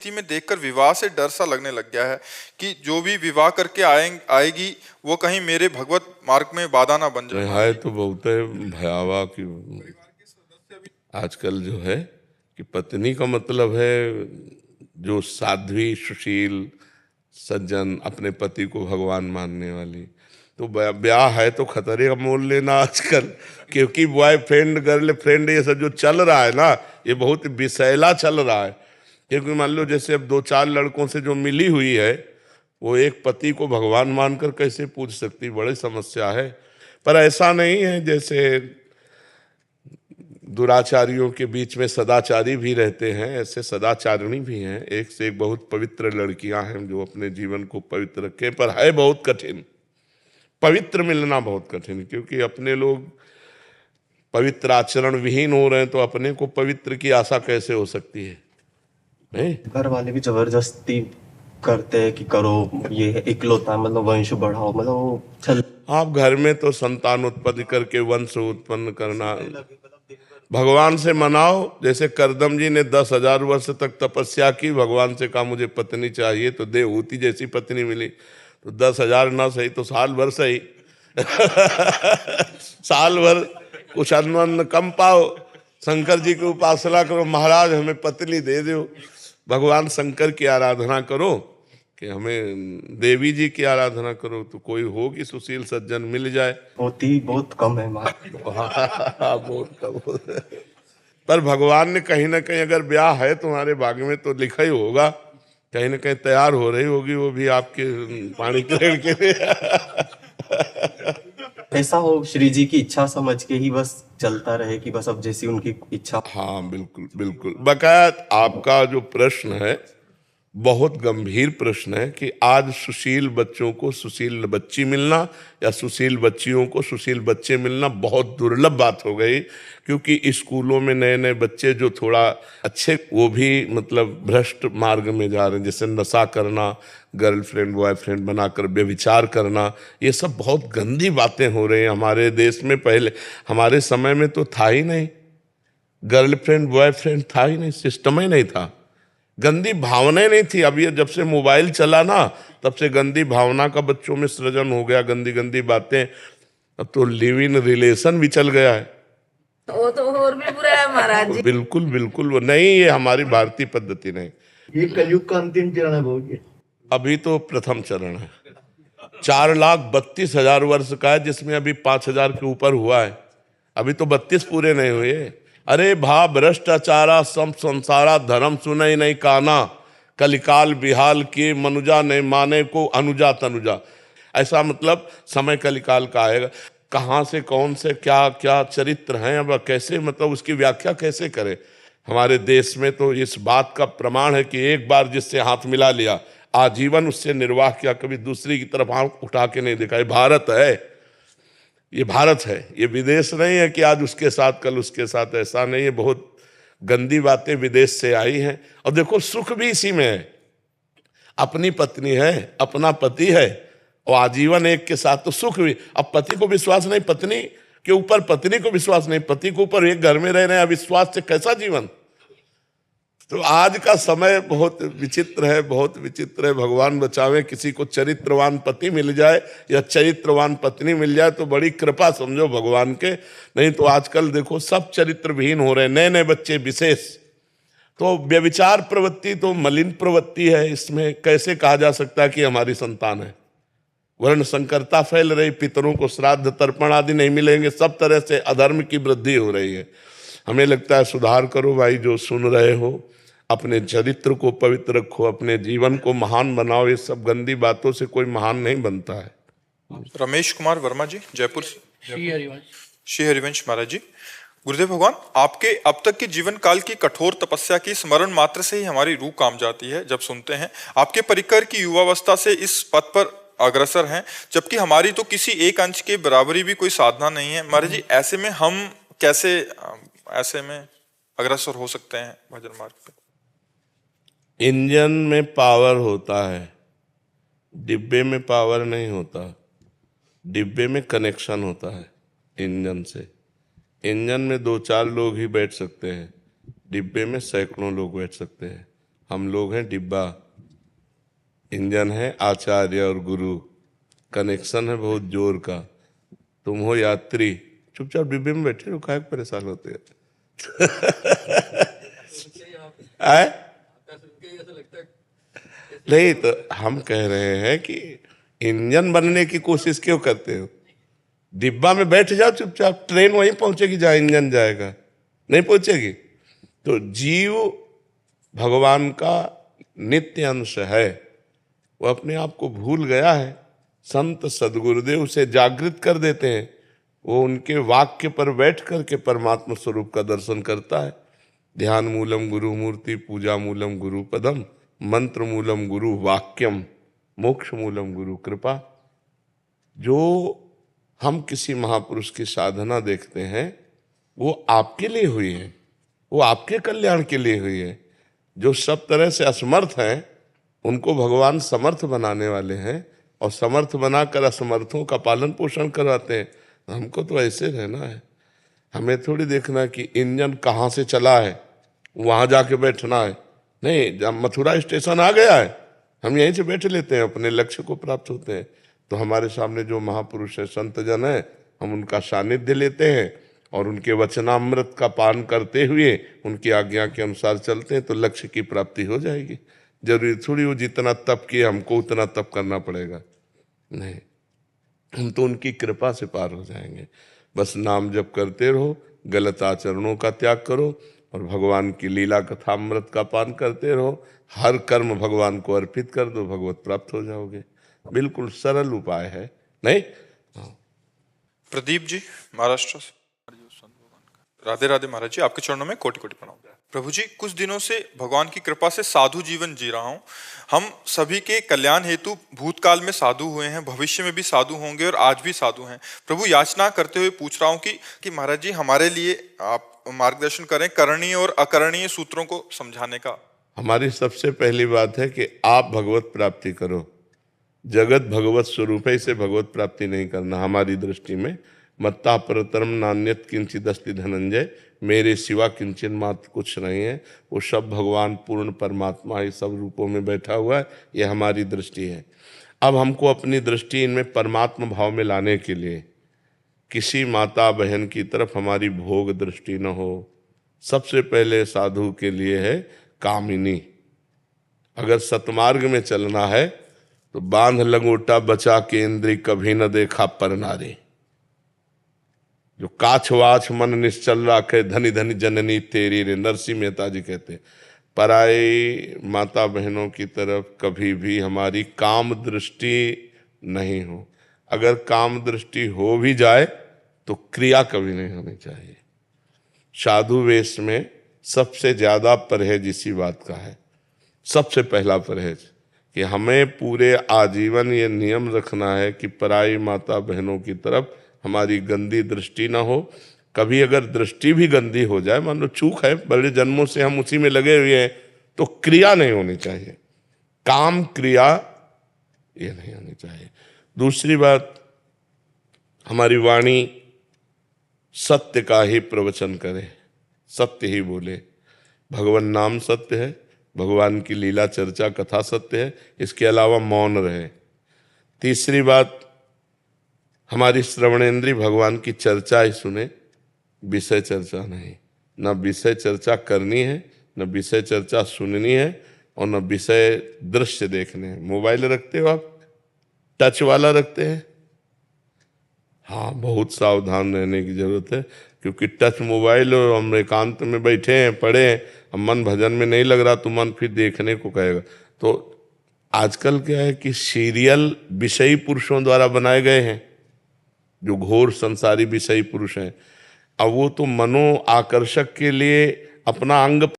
स्थिति में देखकर विवाह से डर सा लगने लग गया है कि जो भी विवाह करके आएगी वो कहीं मेरे भगवत मार्ग में बाधा ना बन जाए। है तो बहुत है भयावह कि आजकल जो है कि पत्नी का मतलब है जो साध्वी सुशील सज्जन अपने पति को भगवान मानने वाली। तो ब्याह है तो खतरे का मोल लेना आजकल, क्योंकि बॉयफ्रेंड गर्लफ्रेंड ये सब जो चल रहा है ना, ये बहुत विषैला चल रहा है। क्योंकि मान लो जैसे अब 2-4 लड़कों से जो मिली हुई है, वो एक पति को भगवान मानकर कैसे पूछ सकती, बड़ी समस्या है। पर ऐसा नहीं है, जैसे दुराचारियों के बीच में सदाचारी भी रहते हैं, ऐसे सदाचारिणी भी हैं। एक से एक बहुत पवित्र लड़कियां हैं जो अपने जीवन को पवित्र रखें, पर है बहुत कठिन, पवित्र मिलना बहुत कठिन, क्योंकि अपने लोग पवित्र आचरण विहीन हो रहे हैं, तो अपने को पवित्र की आशा कैसे हो सकती है? नहीं, घर वाले भी जबरदस्ती करते हैं कि करो, ये इकलौता मतलब वंश बढ़ाओ, मतलब वो चल। आप घर में तो संतान उत्पत्ति करके वंश उत्पन्न करना, भगवान से मनाओ। जैसे करदम जी ने 10,000 वर्ष तक तपस्या की, भगवान से कहा मुझे पत्नी चाहिए, तो देवहूति जैसी पत्नी मिली। तो 10,000 ना सही तो साल भर सही साल भर कुछ अन्न कम पाओ, शंकर जी की उपासना करो, महाराज हमें पत्नी दे दो। भगवान शंकर की आराधना करो कि हमें देवी जी की आराधना करो, तो कोई होगी सुशील सज्जन मिल जाए। होती बहुत कम है बहुत कम। पर भगवान ने कहीं ना कहीं, अगर ब्याह है तुम्हारे भाग्य में तो लिखा ही होगा, कहीं ना कहीं तैयार हो रही होगी वो भी आपके पानी ग्रहण के लिए। ऐसा हो श्री जी की इच्छा समझ के ही बस चलता रहे कि बस अब जैसी उनकी इच्छा। हाँ बिल्कुल बिल्कुल। बकाया आपका जो प्रश्न है बहुत गंभीर प्रश्न है कि आज सुशील बच्चों को सुशील बच्ची मिलना या सुशील बच्चियों को सुशील बच्चे मिलना बहुत दुर्लभ बात हो गई। क्योंकि स्कूलों में नए नए बच्चे जो थोड़ा अच्छे, वो भी मतलब भ्रष्ट मार्ग में जा रहे हैं, जैसे नशा करना, गर्लफ्रेंड बॉयफ्रेंड बनाकर व्यभिचार करना, ये सब बहुत गंदी बातें हो रही हैं हमारे देश में। पहले हमारे समय में तो था ही नहीं, गर्लफ्रेंड बॉयफ्रेंड था ही नहीं, सिस्टम ही नहीं था, गंदी भावनाएं नहीं थी। अब ये जब से मोबाइल चला ना, तब से गंदी भावना का बच्चों में सृजन हो गया, गंदी गंदी बातें। अब तो लिव इन रिलेशन भी चल गया है। वो तो और भी बुरा है महाराज जी। बिल्कुल बिल्कुल, वो नहीं, ये हमारी भारतीय पद्धति नहीं। ये कलयुग का अंतिम चरण है बहुत। अभी तो प्रथम चरण है, 4,32,000 वर्ष का है, जिसमें अभी 5,000 के ऊपर हुआ है, अभी तो 32 पूरे नहीं हुए। अरे भा भ्रष्टाचारा सम संसारा धर्म सुनई नहीं काना, कलिकाल बिहाल के मनुजा नहीं माने को अनुजा तनुजा। ऐसा मतलब समय कलिकाल का आएगा, कहाँ से कौन से क्या क्या चरित्र हैं, अब कैसे मतलब उसकी व्याख्या कैसे करें। हमारे देश में तो इस बात का प्रमाण है कि एक बार जिससे हाथ मिला लिया, आजीवन उससे निर्वाह किया, कभी दूसरी की तरफ आंख उठा के नहीं देखा। ये भारत है, ये भारत है, ये विदेश नहीं है कि आज उसके साथ कल उसके साथ, ऐसा नहीं है। बहुत गंदी बातें विदेश से आई हैं। और देखो सुख भी इसी में है, अपनी पत्नी है, अपना पति है, और आजीवन एक के साथ, तो सुख भी। अब पति को विश्वास नहीं, पत्नी के ऊपर पत्नी को विश्वास नहीं, पति के ऊपर एक घर में रह रहे हैं, अविश्वास से कैसा जीवन। तो आज का समय बहुत विचित्र है, बहुत विचित्र है। भगवान बचावे, किसी को चरित्रवान पति मिल जाए या चरित्रवान पत्नी मिल जाए तो बड़ी कृपा समझो भगवान के। नहीं तो आजकल देखो सब चरित्र विहीन हो रहे हैं, नए नए बच्चे विशेष। तो व्यभिचार प्रवृत्ति तो मलिन प्रवृत्ति है, इसमें कैसे कहा जा सकता है कि हमारी संतान है। वर्ण संकरता फैल रही, पितरों को श्राद्ध तर्पण आदि नहीं मिलेंगे, सब तरह से अधर्म की वृद्धि हो रही है। हमें लगता है सुधार करो भाई, जो सुन रहे हो, अपने चरित्र को पवित्र रखो, अपने जीवन को महान बनाओ। ये सब गंदी बातों से कोई महान नहीं बनता है। रमेश कुमार वर्मा जी, जयपुर। श्री हरिवंश महाराज जी, गुरुदेव भगवान, आपके अब तक के जीवन काल की कठोर तपस्या की स्मरण मात्र से ही हमारी रूह काम जाती है। जब सुनते हैं आपके परिकर की युवावस्था से इस पथ पर अग्रसर हैं, जबकि हमारी तो किसी एक अंश के बराबरी भी कोई साधना नहीं है। महाराज जी, ऐसे में हम कैसे ऐसे में अग्रसर हो सकते हैं भजन मार्ग पे? इंजन में पावर होता है, डिब्बे में पावर नहीं होता। डिब्बे में कनेक्शन होता है इंजन से। इंजन में 2-4 लोग ही बैठ सकते हैं, डिब्बे में सैकड़ों लोग बैठ सकते हैं। हम लोग हैं डिब्बा, इंजन है आचार्य और गुरु, कनेक्शन है बहुत जोर का। तुम हो यात्री, चुपचाप डिब्बे में बैठे हो, काहे को परेशान होते हैं? आए? नहीं तो हम कह रहे हैं कि इंजन बनने की कोशिश क्यों करते हो? डिब्बा में बैठ जाओ चुपचाप, ट्रेन वहीं पहुंचेगी जहां इंजन जाएगा, नहीं पहुंचेगी? तो जीव भगवान का नित्य अंश है, वो अपने आप को भूल गया है। संत सदगुरुदेव उसे जागृत कर देते हैं, वो उनके वाक्य पर बैठ करके परमात्मा स्वरूप का दर्शन करता है। ध्यान मूलम गुरु मूर्ति, पूजा मूलम गुरु पदम, मंत्र मूलम गुरु वाक्यम, मोक्ष मूलम गुरु कृपा। जो हम किसी महापुरुष की साधना देखते हैं वो आपके लिए हुई है, वो आपके कल्याण के लिए हुई है। जो सब तरह से असमर्थ हैं उनको भगवान समर्थ बनाने वाले हैं, और समर्थ बनाकर असमर्थों का पालन पोषण कराते हैं। हमको तो ऐसे रहना है, हमें थोड़ी देखना कि इंजन कहाँ से चला है, वहां जाके बैठना है। नहीं, जब मथुरा स्टेशन आ गया है हम यहीं से बैठ लेते हैं, अपने लक्ष्य को प्राप्त होते हैं। तो हमारे सामने जो महापुरुष है, संत जन है, हम उनका सानिध्य लेते हैं और उनके वचनामृत का पान करते हुए उनकी आज्ञा के अनुसार चलते हैं, तो लक्ष्य की प्राप्ति हो जाएगी। जरूरी थोड़ी वो जितना तप किए हमको उतना तप करना पड़ेगा, नहीं, हम तो उनकी कृपा से पार हो जाएंगे। बस नाम जप करते रहो, गलत आचरणों का त्याग करो और भगवान की लीला कथामृत का पान करते रहो। हर कर्म भगवान को अर्पित कर दो, भगवत प्राप्त हो जाओगे। बिल्कुल सरल उपाय है, नहीं? प्रदीप जी महाराष्ट्र से। राधे राधे महाराज जी, आपके चरणों में कोटि कोटि प्रणाम। प्रभु जी, कुछ दिनों से भगवान की कृपा से साधु जीवन जी रहा हूँ। हम सभी के कल्याण हेतु भूतकाल में साधु हुए हैं, भविष्य में भी साधु होंगे और आज भी साधु हैं। प्रभु, याचना करते हुए पूछ रहा हूँ कि महाराज जी हमारे लिए आप मार्गदर्शन करें करणीय और अकरणीय सूत्रों को समझाने का। हमारी सबसे पहली बात है कि आप भगवत प्राप्ति करो। जगत भगवत स्वरूप है, इसे भगवत प्राप्ति नहीं करना। हमारी दृष्टि में मत्ता परतरम नान्यत किंचित अस्ति धनंजय, मेरे सिवा किंचन मात्र कुछ नहीं है। वो सब भगवान पूर्ण परमात्मा ही सब रूपों में बैठा हुआ है, ये हमारी दृष्टि है। अब हमको अपनी दृष्टि इनमें परमात्मा भाव में लाने के लिए किसी माता बहन की तरफ हमारी भोग दृष्टि न हो। सबसे पहले साधु के लिए है कामिनी। अगर सतमार्ग में चलना है तो बांध लंगोटा बचा के इंद्री, कभी न देखा पर नारी। जो काछवाछ मन निश्चल राखे, धनी धनी जननी तेरी रे, नरसिंह मेहता जी कहते हैं। पराई माता बहनों की तरफ कभी भी हमारी काम दृष्टि नहीं हो। अगर काम दृष्टि हो भी जाए तो क्रिया कभी नहीं होनी चाहिए। साधु वेश में सबसे ज्यादा परहेज इसी बात का है। सबसे पहला परहेज कि हमें पूरे आजीवन ये नियम रखना है कि पराई माता बहनों की तरफ हमारी गंदी दृष्टि ना हो। कभी अगर दृष्टि भी गंदी हो जाए, मान लो चूक है, बड़े जन्मों से हम उसी में लगे हुए हैं, तो क्रिया नहीं होनी चाहिए, काम क्रिया ये नहीं होनी चाहिए। दूसरी बात, हमारी वाणी सत्य का ही प्रवचन करे, सत्य ही बोले। भगवान नाम सत्य है, भगवान की लीला चर्चा कथा सत्य है, इसके अलावा मौन रहे। तीसरी बात, हमारी श्रवणेंद्री भगवान की चर्चा ही सुने, विषय चर्चा नहीं। न विषय चर्चा करनी है, न विषय चर्चा सुननी है, और न विषय दृश्य देखने हैं। मोबाइल रखते हो आप? टच वाला रखते हैं? हाँ, बहुत सावधान रहने की जरूरत है, क्योंकि टच मोबाइल और हम एकांत में बैठे हैं, पढ़े हैं, अब मन भजन में नहीं लग रहा तो मन फिर देखने को कहेगा। तो आजकल क्या है कि सीरियल विषयी पुरुषों द्वारा बनाए गए हैं, जो घोर संसारी विषयी पुरुष हैं। अब वो तो मनो आकर्षक के लिए अपना अंग